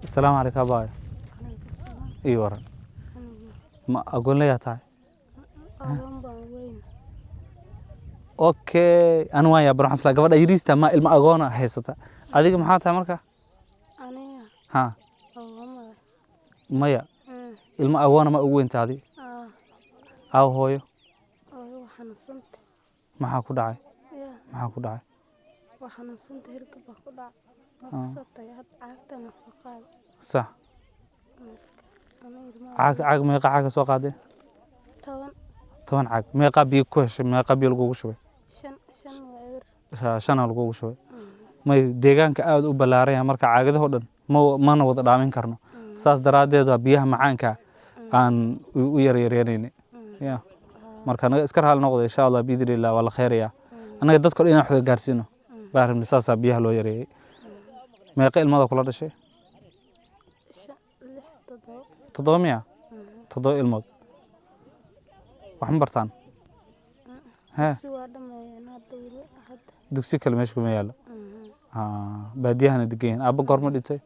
السلام عليكم أباي. عليك السلام. إيوه ما أقول لي يا تاي. أغنى وين؟ أوكي أنا ويا بروح أصلا قبل أجلس ما إلما أغنى حسيت أديك محاطة مركا أنا ها أغنى. مايا إلما أغنى ما أقول أنت هذه أو هويو وحنصنت ما حكوا داعي يا ما حكوا داعي وحنصنت هركب أخدع ما قصدت يا عاقت أنا سقال صح أنا عاق ميقا عاق سوق هذه طبعا طبعا عاق ميقا بيكوش ميقا بيلقوا شوي شن وعير شان لقوا شوي ما deegaanka aad u ballaaran marka caagadaha oo dhan ma wada dhaamin karno saas daraadeed biyaha macaanka aan u yareereynay ya marka naga iska raal noqdo insha Allah biidillah wala khayriya anaga dadka inaan wax gaarsiino baarin saas biyaha loo yareeyay meeqa ilmada kula dhashay 700 7 ilmood waxan bartaan dugsi kale meesha kuma yaalo baadiyahana degan aabba goorma dhintay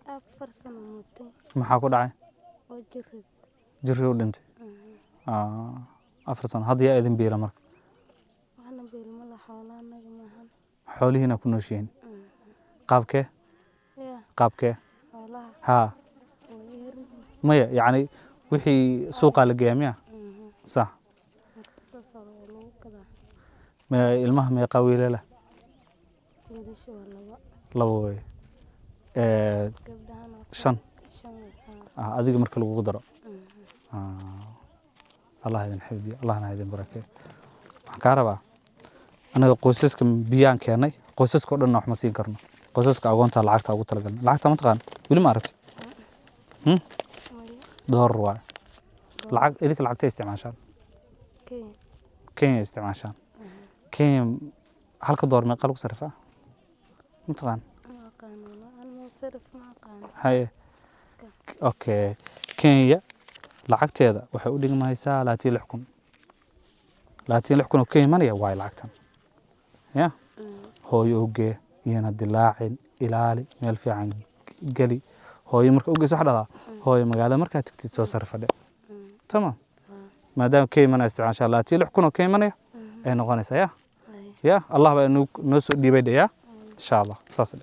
4 sano muddo maxaa ku dhacay oo jirri u dhintay 4 sano hadda yaa idin biila marka waxna biilma la xoolaanaga maahan xoolihiina ku nooshiin qaabkee qaabkee xoolaha ha maya yani wixii suuqa la geeyaa miya صح ما ilmaha meeqa wiilala laba way shan adiga marka lagu daro Allah idin xifdiyo Allahna idin barakeeyo waxaan ka rabaa anaga qoysaska biyaan keenay qoysaska oo dhan wax ma siin karno qoysaska agoonta lacagta ugu talagalnay lacagta ma taqaan wili ma aragtay door waa lacag idinka lacagta isticmaashaan Kenya isticmaashaan Kenya halka door meeqa lagu sarifaa ma taqaan haye okay Kenya lacagteeda waxay u dhigmaysaa 36,000 oo Kenya manaya way lacagtan ya hooyo oge iyana dilaacin ilaali meel fiican gali hooyo marka ogeys wax dhadaa hooyo magaalada marka tagtid soo sarifadhe tamam maadaama Kenya mana isticmaashaa 36,000 oo Kenya manaya ay noqonaysaa ya الله بأنه نسوا دي بديا إن شاء الله صاصل